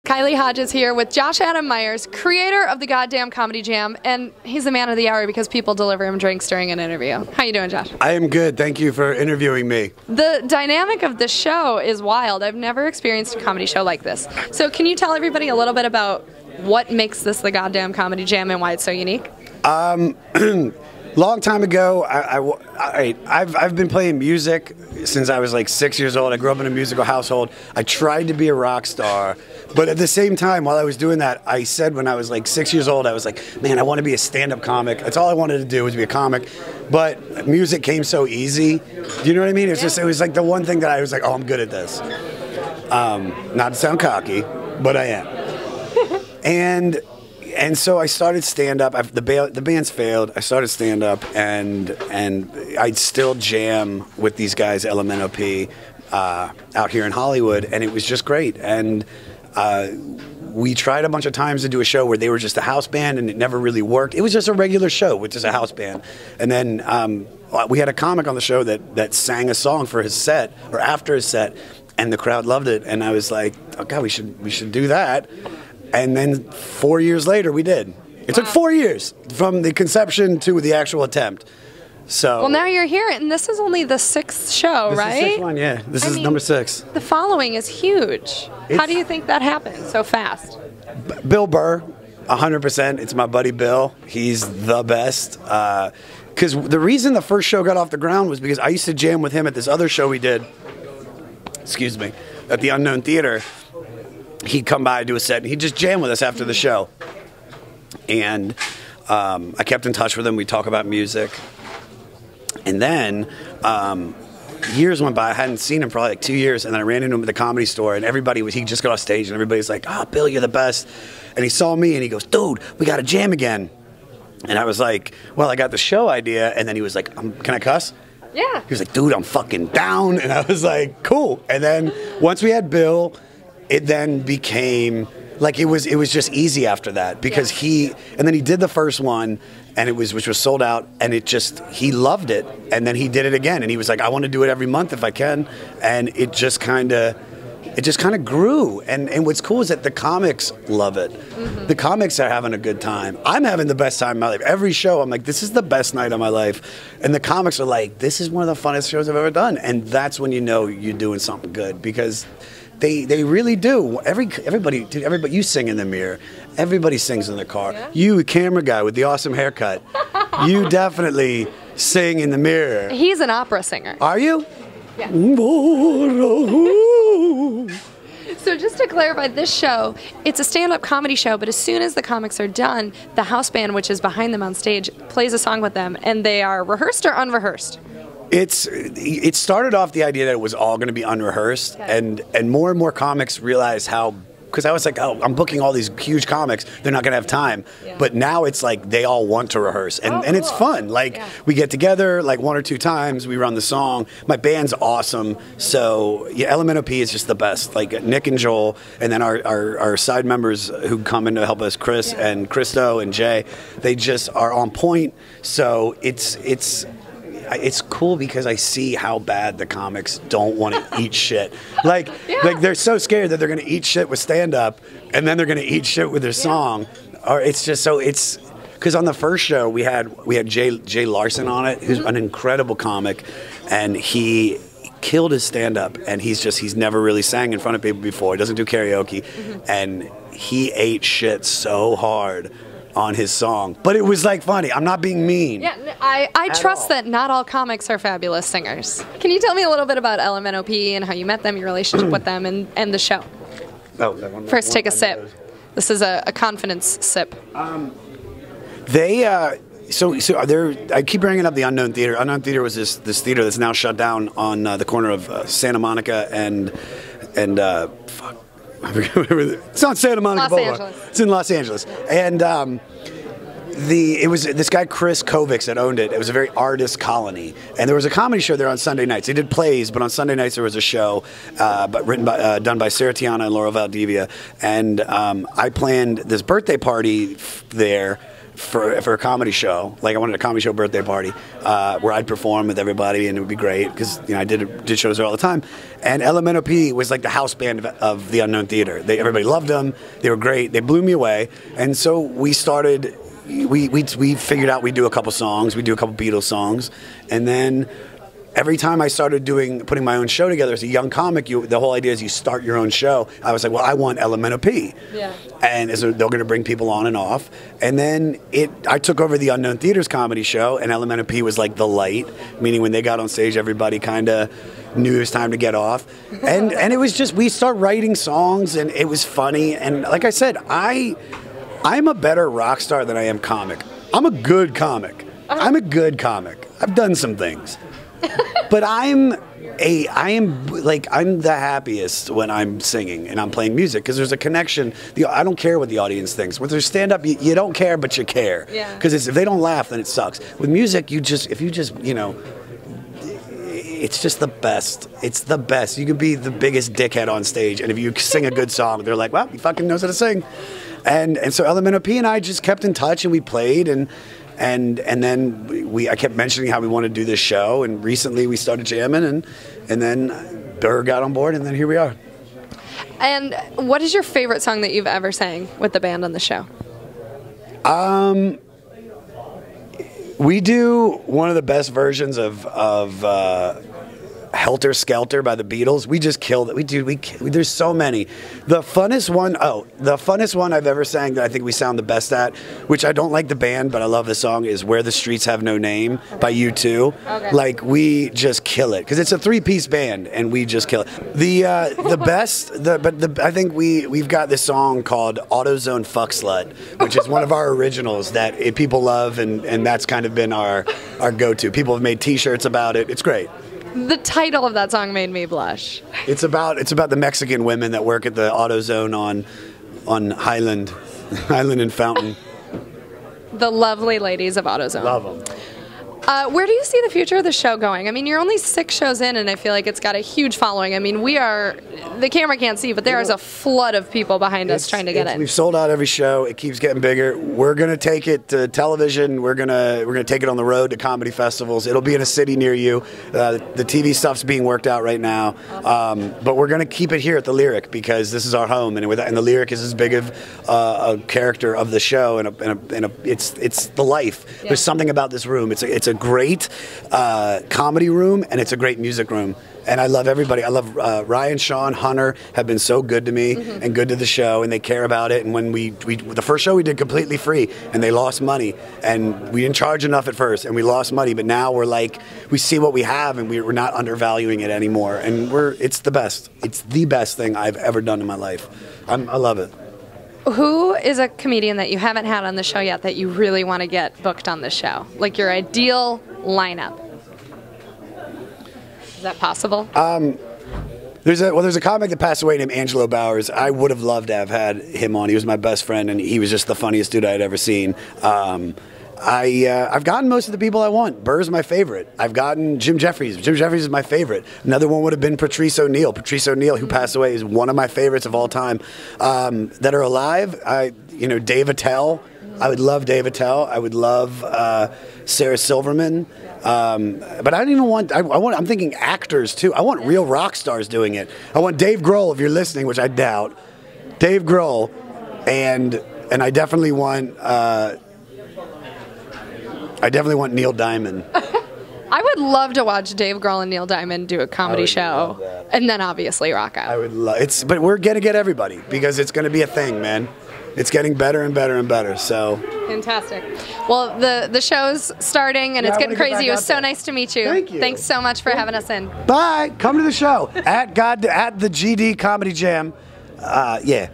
Kylie Hodges here with Josh Adam Meyers, creator of the Goddam Comedy Jam, and he's the man of the hour because people deliver him drinks during an interview. How you doing, Josh? I am good. Thank you for interviewing me. The dynamic of the show is wild. I've never experienced a comedy show like this. So can you tell everybody a little bit about what makes this the Goddam Comedy Jam and why it's so unique? Long time ago, I've been playing music since I was like 6 years old. I grew up in a musical household. I tried to be a rock star, but at the same time, while I was doing that, I said when I was like 6 years old, I was like, man, I want to be a stand-up comic. That's all I wanted to do was be a comic. But music came so easy. Do you know what I mean? It's just, it was like the one thing that I was like, oh, I'm good at this. Not to sound cocky, but I am. And so I started stand-up. The band's failed. I started stand-up, and I'd still jam with these guys, Elemento P, out here in Hollywood, and it was just great. And we tried a bunch of times to do a show where they were just a house band, and it never really worked. It was just a regular show with just a house band. And then we had a comic on the show that sang a song for his set, or after his set, and the crowd loved it. And I was like, oh, God, we should do that. And then 4 years later, we did. It took 4 years from the conception to the actual attempt. So. Well, now you're here, and this is only the sixth show, right? This is the sixth one, yeah. This is number 6. The following is huge. How do you think that happened so fast? Bill Burr, 100%. It's my buddy Bill. He's the best. Because the reason the first show got off the ground was because I used to jam with him at this other show we did, excuse me, at the Unknown Theater. He'd come by, do a set, and he'd just jam with us after the show. And I kept in touch with him. We'd talk about music. And then years went by. I hadn't seen him for like 2 years, and then I ran into him at the Comedy Store, and he just got off stage, and everybody's like, oh, Bill, you're the best. And he saw me, and he goes, dude, we got to jam again. And I was like, well, I got the show idea. And then he was like, can I cuss? Yeah. He was like, dude, I'm fucking down. And I was like, cool. And then once we had Bill, it then became like it was just easy after that because and then he did the first one and which was sold out, and he loved it, and then he did it again, and he was like, I want to do it every month if I can, and it just kind of grew, and what's cool is that the comics love it. The comics are having a good time. I'm having the best time of my life. Every show I'm like, this is the best night of my life, and the comics are like, this is one of the funnest shows I've ever done, and that's when you know you're doing something good because They really do. Everybody, you sing in the mirror. Everybody sings in the car. Yeah. You, camera guy with the awesome haircut, you definitely sing in the mirror. He's an opera singer. Are you? Yeah. So just to clarify, this show, it's a stand-up comedy show, but as soon as the comics are done, the house band, which is behind them on stage, plays a song with them, and they are rehearsed or unrehearsed? It started off the idea that it was all going to be unrehearsed, and more comics realize how, because I was like, oh, I'm booking all these huge comics, they're not going to have time. Yeah. But now it's like they all want to rehearse, and cool. It's fun. Like we get together like 1 or 2 times, we run the song. My band's awesome, so yeah, Elemento P is just the best. Like Nick and Joel, and then our side members who come in to help us, Chris and Christo and Jay, they just are on point. So it's cool because I see how bad the comics don't want to eat shit. Like they're so scared that they're going to eat shit with stand-up, and then they're going to eat shit with their song. Or it's just so because on the first show we had Jay Larson on it, who's an incredible comic, and he killed his stand-up, and he's never really sang in front of people before. He doesn't do karaoke, and he ate shit so hard on his song, but it was like funny. I'm not being mean. Yeah, I trust that not all comics are fabulous singers. Can you tell me a little bit about Elemento P and how you met them, your relationship with them, and the show? Oh, first, take a sip. This is a confidence sip. I keep bringing up the Unknown Theater. Unknown Theater was this theater that's now shut down on the corner of Santa Monica and fuck. It's not Santa Monica Boulevard. It's in Los Angeles. And it was this guy Chris Kovacs that owned it. It was a very artist colony, and there was a comedy show there on Sunday nights. They did plays, but on Sunday nights there was a show, done by Sarah Tiana and Laura Valdivia. And I planned this birthday party there for a comedy show. Like I wanted a comedy show birthday party where I'd perform with everybody, and it would be great because I did shows there all the time. And Elemento P was like the house band of the Unknown Theater. Everybody loved them. They were great. They blew me away. And so we started. We figured out we'd do a couple songs. We'd do a couple Beatles songs, and then. Every time I started putting my own show together as a young comic, the whole idea is you start your own show. I was like, well, I want Elemento P. Yeah. And so they're going to bring people on and off. And then I took over the Unknown Theater's comedy show, and Elemento P was like the light, meaning when they got on stage, everybody kind of knew it was time to get off. And it was just, we start writing songs, and it was funny. And like I said, I'm a better rock star than I am comic. I'm a good comic. I'm a good comic. I've done some things. But I'm the happiest when I'm singing and I'm playing music because there's a connection. I don't care what the audience thinks. With their stand-up, you don't care, but you care. Yeah. Because if they don't laugh, then it sucks. With music, it's just the best. It's the best. You could be the biggest dickhead on stage, and if you sing a good song, they're like, well, he fucking knows how to sing. And so Elemento P and I just kept in touch, and we played, and then I kept mentioning how we wanted to do this show, and recently we started jamming, and then Burr got on board, and then here we are. And what is your favorite song that you've ever sang with the band on the show? We do one of the best versions of Helter Skelter by the Beatles. We just killed it. There's so many. The funnest one I've ever sang that I think we sound the best at, which I don't like the band, but I love the song, is Where the Streets Have No Name by U2. Okay. Like, we just kill it. Because it's a three-piece band, and we just kill it. I think we've got this song called AutoZone Fuck Slut, which is one of our originals that people love, and that's kind of been our go-to. People have made T-shirts about it. It's great. The title of that song made me blush. It's about the Mexican women that work at the AutoZone on Highland and Fountain. The lovely ladies of AutoZone. Love them. Where do you see the future of the show going? I mean, you're only 6 shows in, and I feel like it's got a huge following. I mean, the camera can't see, but there is a flood of people behind us trying to get in. We've sold out every show. It keeps getting bigger. We're going to take it to television. We're gonna take it on the road to comedy festivals. It'll be in a city near you. The TV stuff's being worked out right now. But we're going to keep it here at the Lyric because this is our home, and the Lyric is as big of a character of the show, and it's the life. Yeah. There's something about this room. It's a great comedy room, and it's a great music room, and I love everybody. I love Ryan, Sean, Hunter have been so good to me and good to the show, and they care about it. And when the first show we did completely free, and they lost money, and we didn't charge enough at first, and we lost money, but now we're like, we see what we have, and we're not undervaluing it anymore, and it's the best. It's the best thing I've ever done in my life. I love it. Who is a comedian that you haven't had on the show yet that you really want to get booked on the show? Like your ideal lineup? Is that possible? There's a comic that passed away named Angelo Bowers. I would have loved to have had him on. He was my best friend, and he was just the funniest dude I had ever seen. I've gotten most of the people I want. Burr's my favorite. I've gotten Jim Jeffries. Jim Jeffries is my favorite. Another one would have been Patrice O'Neal. Patrice O'Neal, who passed away, is one of my favorites of all time. That are alive, Dave Attell. I would love Dave Attell. I would love Sarah Silverman. But I don't even want. I'm thinking actors too. I want real rock stars doing it. I want Dave Grohl, if you're listening, which I doubt. Dave Grohl, and I definitely want. I definitely want Neil Diamond. I would love to watch Dave Grohl and Neil Diamond do a comedy show, and then obviously rock out. I would love it, but we're gonna get everybody because it's gonna be a thing, man. It's getting better and better and better. So fantastic. Well, the show's starting and it's getting crazy. It was so nice to meet you. Thank you. Thanks so much for having us in. Bye. Come to the show at the GD Comedy Jam. Yeah.